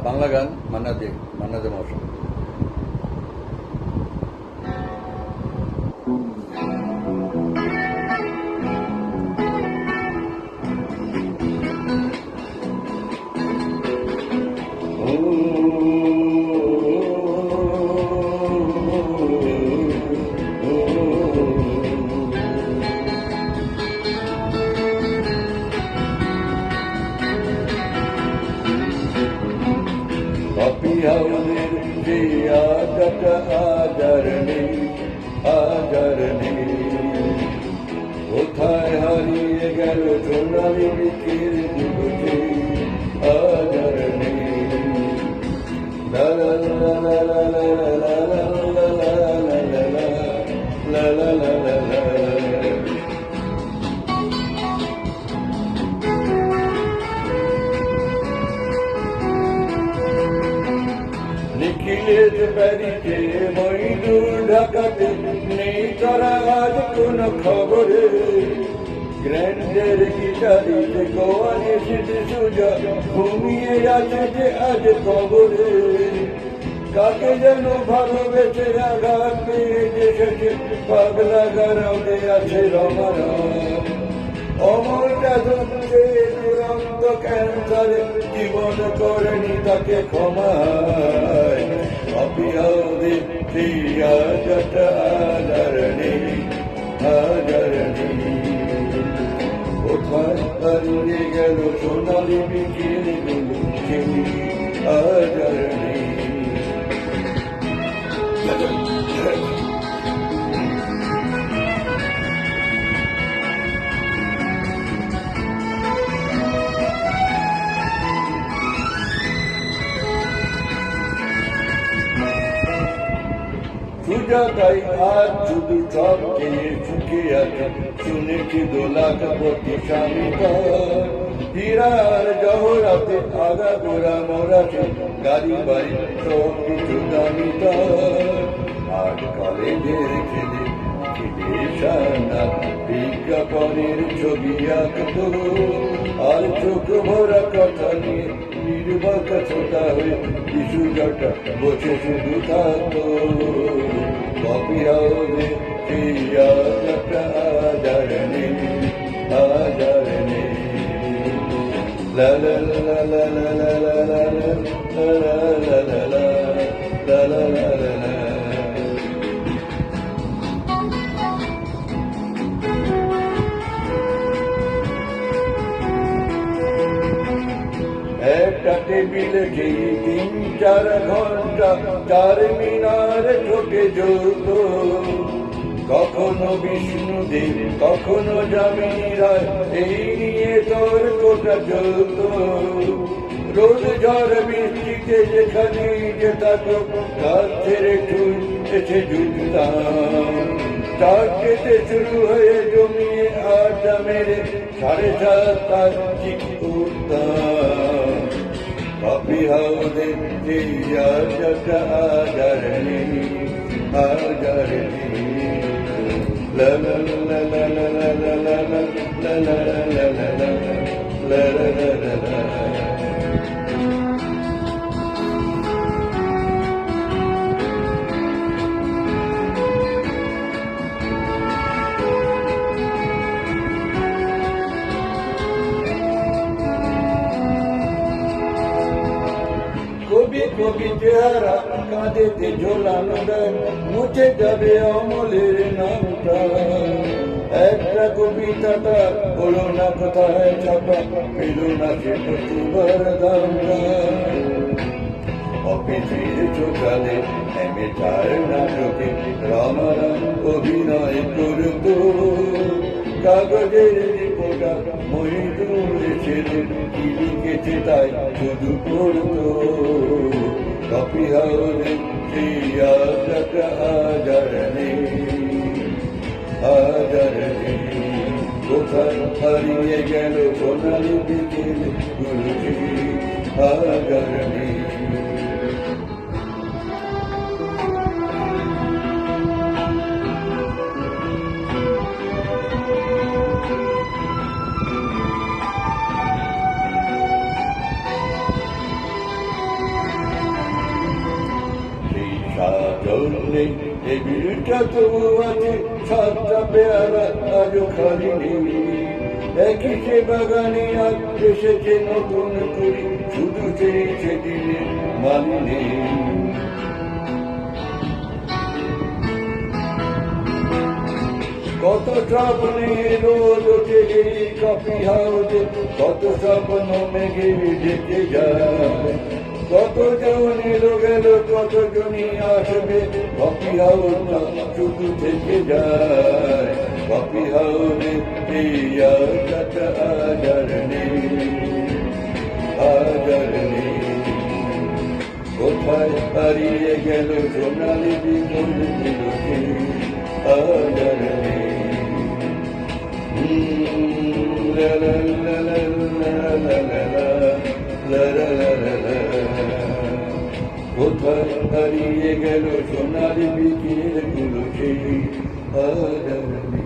বাংলা গান মান্না দে মশাই। কফি হাউসের যে আড্ডাটা আজার নেই, কোথায় হারিয়ে গেল সোনালি বিকেল দুটোতে আজার নেই। লা লা লা লা লা লা লা লা লা লা লা লা লা লা। নিখিলের বাড়িতে মইদুর ঢাকাতে নেই তারা আজ কোন খবরে, গ্র্যান্ডের গিটারিতে গোয়া এসেছে সোজা ঘুমিয়ে আছে যে আজ খবরে। কাকে যেন ভালোবেসে আঘাত পেয়ে এসেছে পাগলা গারদে আছে রমারা, অমরটা ধরছে দুরন্ত ক্যান্সারে জীবন করেনি তাকে ক্ষমা। কফি হাউসে সেই আড্ডাটা আজার নেই, কোথায় হারিয়ে গেল সোনালি বিকেল সেই আজার নেই। সুজাতাই আজ শুধু সব খেয়ে সুখে আছে, শুনেছি 2 লাখ প্রতি স্বামী তার, হীরার জহরাতে আগা গোড়া মোরাছে, গাড়ি বাড়ি সব কিছু দামি তার। আজ কলেজের ছেলে সানা বিজ্ঞাপনের ছবি আঁকত, আর চোখ ভরা কথা নিয়ে নির্বাক ছোটা হয়ে শিশু জটা বসে শুধু থাকতো। কফি হাউসে সেই আড্ডাটা আজার নেই। লা লা লা লা লা লা লা লা লা লা লা লা লা লা লা। একটা টেবিলে খেয়ে 3-4 ঘন্টা চার মিনার ঠোঁটে জ্বলত, কখনো বিষ্ণুদেব কখনো যামিনী রায়, এই নিয়ে তর্কটা চলত। রোজ ঝড় বৃষ্টিতে যেখানে যেতাম কাজ ছেড়ে ঠুল এসে জুটতাম, চারটেতে শুরু হয়ে জমিয়ে আড্ডা মেরে 7:30 ঠিক উঠতাম। কফি হাউসে সেই আড্ডাটা আজার নেই। লা লা লা লা লা লা লা লা লা লা লা লা লা লা। কবি কবি চেহারা কাঁদেতে ঝোলানো দেয়, মুছে যাবে অমলের নামটা। একটা কবিতাটা হলো না কোথায় ছাপা, পেল না সে প্রতিবার দামটা। অফিসের ছোটালে নেমে যায় নাটকে রামারাম অভিনয় করত, কাগজের রিপোর্টার মহিদুল ছেলে কি লিখেছে তাই শুধু পড়ত। কফি হাউসে সেই আড্ডাটা আজার নেই। কোথায় হারিয়ে গেল সোনালি বিকেল গুলছি আজার নেই। সাজল নেই এই বিলটা তবু আছে, সাতটা পেয়ারা আজও খালি নেই। একই যে বাগানে আজ এসেছে নতুন করি, শুধু সেই সেদিনের মানে নেই। কত স্বপ্নে রোজ ওঠে এই কফি হাউসে, কত স্বপ্ন মেঘে ডেকে যায়। কত জন এলো গেল, কত জনই আসবে, কফি হাউসটা শুধু থেকে যায়। কফি হাউসে এই আশাটা আজার নেই, আজার নেই। কোথায় হারিয়ে গেল সোনালি বিকেলগুলোকে, আজার নেই। La la la la la la la la la la la। কোথায় হারিয়ে গেল সোনালি বিকেলগুলো সেই আজার নেই।